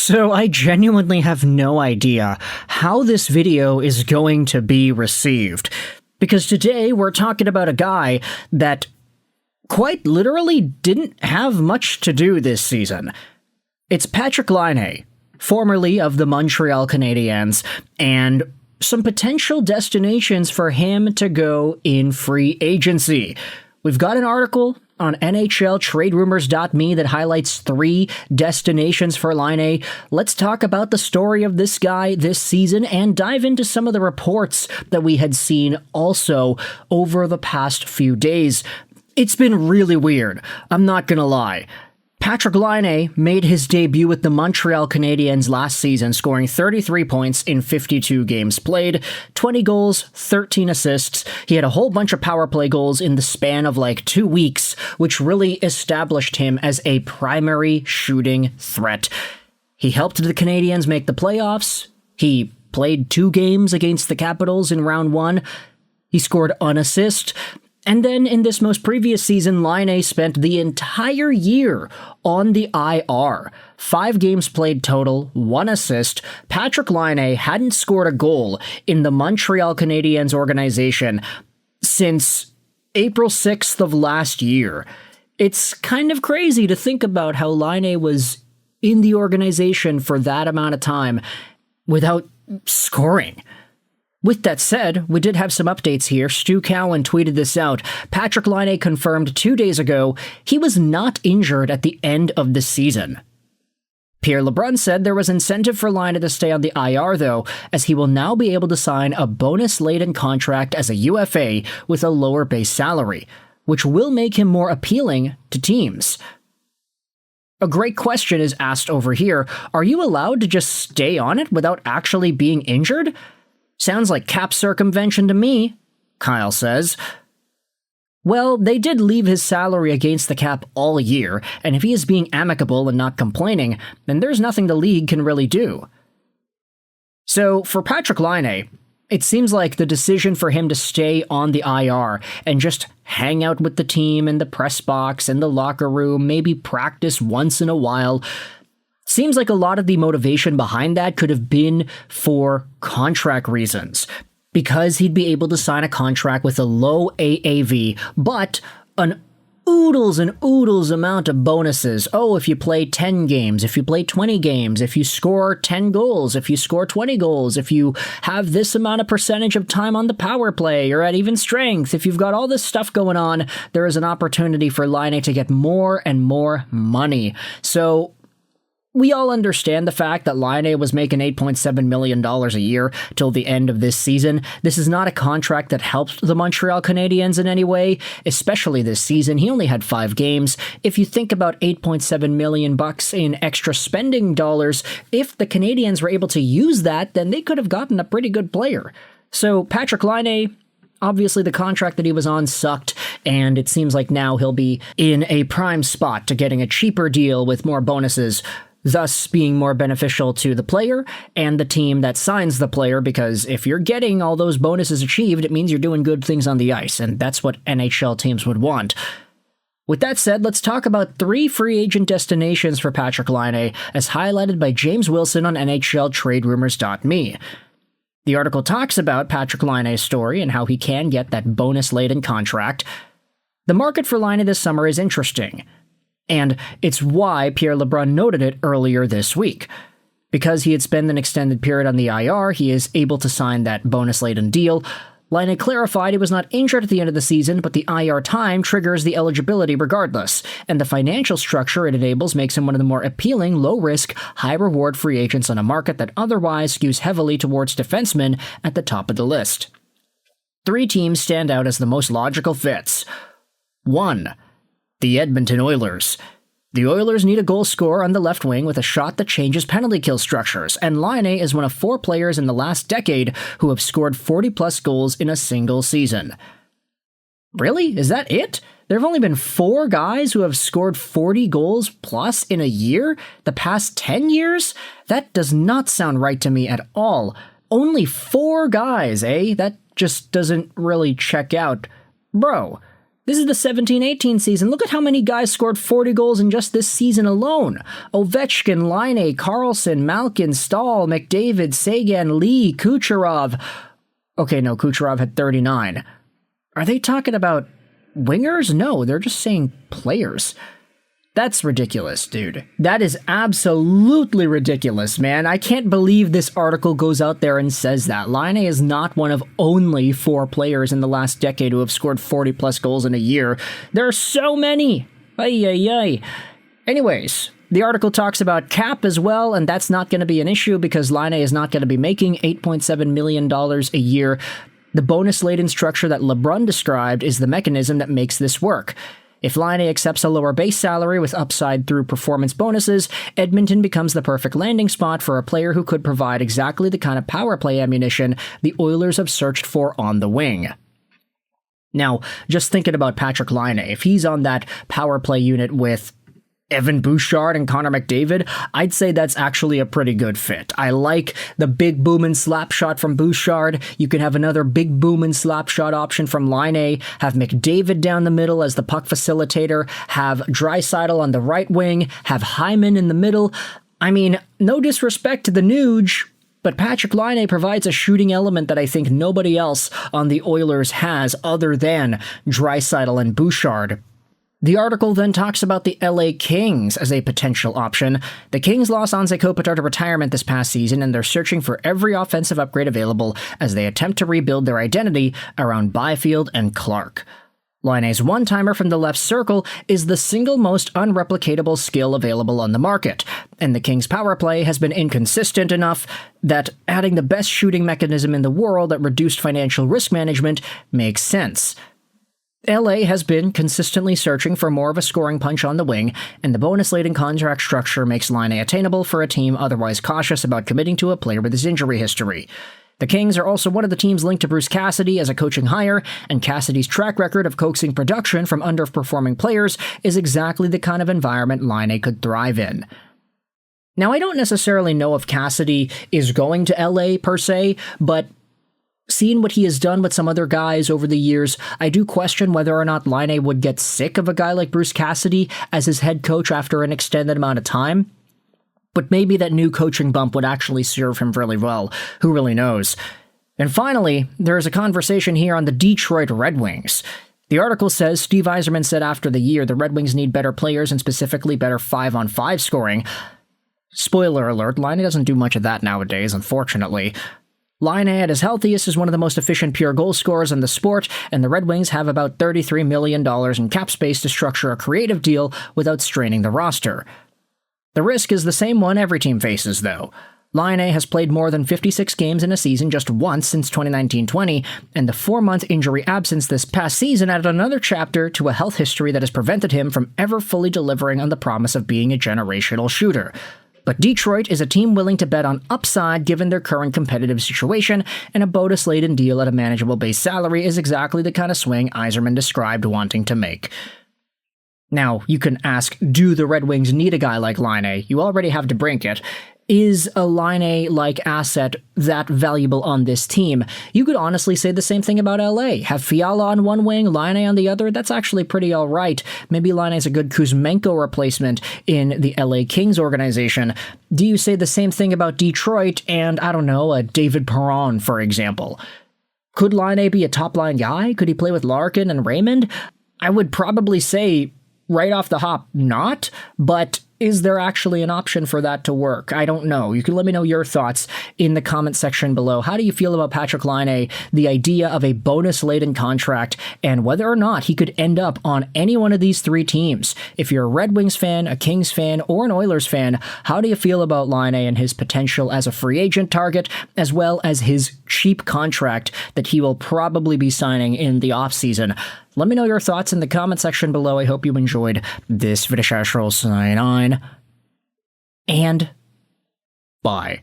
So I genuinely have no idea how this video is going to be received, because today we're talking about a guy that quite literally didn't have much to do this season. It's Patrik Laine, formerly of the Montreal Canadiens, and some potential destinations for him to go in free agency. We've got an article on NHL Rumours.me that highlights 3 destinations for Laine. Let's talk about the story of this guy this season and dive into some of the reports that we had seen also over the past few days. It's been really weird, I'm not gonna lie. Patrik Laine made his debut with the Montreal Canadiens last season, scoring 33 points in 52 games played, 20 goals, 13 assists. He had a whole bunch of power play goals in the span of like 2 weeks, which really established him as a primary shooting threat. He helped the Canadiens make the playoffs. He played 2 games against the Capitals in round 1. He scored an assist. And then in this most previous season, Laine spent the entire year on the IR. 5 games played total, 1 assist. Patrik Laine hadn't scored a goal in the Montreal Canadiens organization since April 6th of last year. It's kind of crazy to think about how Laine was in the organization for that amount of time without scoring. With that said, we did have some updates here. Stu Cowan tweeted this out. Patrik Laine confirmed 2 days ago he was not injured at the end of the season. Pierre LeBrun said there was incentive for Laine to stay on the IR, though, as he will now be able to sign a bonus-laden contract as a UFA with a lower base salary, which will make him more appealing to teams. A great question is asked over here. Are you allowed to just stay on it without actually being injured? Sounds like cap circumvention to me, Kyle says. Well, they did leave his salary against the cap all year, and if he is being amicable and not complaining, then there's nothing the league can really do. So, for Patrik Laine, it seems like the decision for him to stay on the IR and just hang out with the team in the press box, in the locker room, maybe practice once in a while, seems like a lot of the motivation behind that could have been for contract reasons, because he'd be able to sign a contract with a low AAV, but an oodles and oodles amount of bonuses. Oh, if you play 10 games, if you play 20 games, if you score 10 goals, if you score 20 goals, if you have this amount of percentage of time on the power play, or at even strength, if you've got all this stuff going on, there is an opportunity for Laine to get more and more money. So we all understand the fact that Laine was making $8.7 million a year till the end of this season. This is not a contract that helps the Montreal Canadiens in any way, especially this season. He only had 5 games. If you think about $8.7 million in extra spending dollars, if the Canadiens were able to use that, then they could have gotten a pretty good player. So Patrik Laine, obviously the contract that he was on sucked, and it seems like now he'll be in a prime spot to getting a cheaper deal with more bonuses, thus being more beneficial to the player and the team that signs the player, because if you're getting all those bonuses achieved, it means you're doing good things on the ice, and that's what NHL teams would want. With that said, let's talk about 3 free agent destinations for Patrik Laine, as highlighted by James Wilson on NHL Rumours.me. The article talks about Patrik Laine's story and how he can get that bonus-laden contract. The market for Laine this summer is interesting, and it's why Pierre LeBrun noted it earlier this week. Because he had spent an extended period on the IR, he is able to sign that bonus-laden deal. Laine clarified he was not injured at the end of the season, but the IR time triggers the eligibility regardless, and the financial structure it enables makes him one of the more appealing, low-risk, high-reward free agents on a market that otherwise skews heavily towards defensemen at the top of the list. 3 teams stand out as the most logical fits. 1. The Edmonton Oilers. The Oilers need a goal scorer on the left wing with a shot that changes penalty kill structures, and Laine is one of 4 players in the last decade who have scored 40-plus goals in a single season. Really? Is that it? There have only been 4 guys who have scored 40 goals plus in a year? The past 10 years? That does not sound right to me at all. Only 4 guys, eh? That just doesn't really check out. Bro, This is the 17-18 season. Look at how many guys scored 40 goals in just this season alone. Ovechkin, Laine, Carlson, Malkin, Stahl, McDavid, Sagan, Lee, Kucherov. Okay, no, Kucherov had 39. Are they talking about wingers? No, they're just saying players. That's ridiculous, dude. That is absolutely ridiculous, man. I can't believe this article goes out there and says that. Laine is not one of only 4 players in the last decade who have scored 40-plus goals in a year. There are so many. Ay, ay, ay. Anyways, the article talks about cap as well, and that's not going to be an issue because Laine is not going to be making $8.7 million a year. The bonus-laden structure that LeBron described is the mechanism that makes this work. If Laine accepts a lower base salary with upside through performance bonuses, Edmonton becomes the perfect landing spot for a player who could provide exactly the kind of power play ammunition the Oilers have searched for on the wing. Now, just thinking about Patrik Laine, if he's on that power play unit with Evan Bouchard and Connor McDavid, I'd say that's actually a pretty good fit. I like the big boom and slap shot from Bouchard. You can have another big boom and slap shot option from Laine, have McDavid down the middle as the puck facilitator, have Draisaitl on the right wing, have Hyman in the middle. I mean, no disrespect to the Nuge, but Patrik Laine provides a shooting element that I think nobody else on the Oilers has other than Draisaitl and Bouchard. The article then talks about the LA Kings as a potential option. The Kings lost Anze Kopitar to retirement this past season, and they're searching for every offensive upgrade available as they attempt to rebuild their identity around Byfield and Clark. Laine's one-timer from the left circle is the single most unreplicatable skill available on the market, and the Kings' power play has been inconsistent enough that adding the best shooting mechanism in the world at reduced financial risk management makes sense. LA has been consistently searching for more of a scoring punch on the wing, and the bonus-laden contract structure makes Laine attainable for a team otherwise cautious about committing to a player with his injury history. The Kings are also one of the teams linked to Bruce Cassidy as a coaching hire, and Cassidy's track record of coaxing production from underperforming players is exactly the kind of environment Laine could thrive in. Now, I don't necessarily know if Cassidy is going to LA per se, but seeing what he has done with some other guys over the years, I do question whether or not Laine would get sick of a guy like Bruce Cassidy as his head coach after an extended amount of time. But maybe that new coaching bump would actually serve him really well. Who really knows? And finally, there is a conversation here on the Detroit Red Wings. The article says Steve Yzerman said after the year the Red Wings need better players and specifically better 5-on-5 scoring. Spoiler alert, Laine doesn't do much of that nowadays, unfortunately. Laine at his healthiest is one of the most efficient pure goal scorers in the sport, and the Red Wings have about $33 million in cap space to structure a creative deal without straining the roster. The risk is the same one every team faces, though. Laine has played more than 56 games in a season just once since 2019-20, and the 4-month injury absence this past season added another chapter to a health history that has prevented him from ever fully delivering on the promise of being a generational shooter. But Detroit is a team willing to bet on upside given their current competitive situation, and a bonus-laden deal at a manageable base salary is exactly the kind of swing Yzerman described wanting to make. Now, you can ask, do the Red Wings need a guy like Laine? You already have DeBrincat. Is a Laine-like asset that valuable on this team? You could honestly say the same thing about LA. Have Fiala on one wing, Laine on the other. That's actually pretty alright. Maybe Laine's a good Kuzmenko replacement in the LA Kings organization. Do you say the same thing about Detroit and, I don't know, a David Perron, for example? Could Laine be a top-line guy? Could he play with Larkin and Raymond? I would probably say, right off the hop, not, but is there actually an option for that to work? I don't know. You can let me know your thoughts in the comment section below. How do you feel about Patrik Laine, the idea of a bonus-laden contract, and whether or not he could end up on any one of these 3 teams? If you're a Red Wings fan, a Kings fan, or an Oilers fan, how do you feel about Laine and his potential as a free agent target, as well as his cheap contract that he will probably be signing in the offseason? Let me know your thoughts in the comment section below. I hope you enjoyed this video. Sign on, and bye.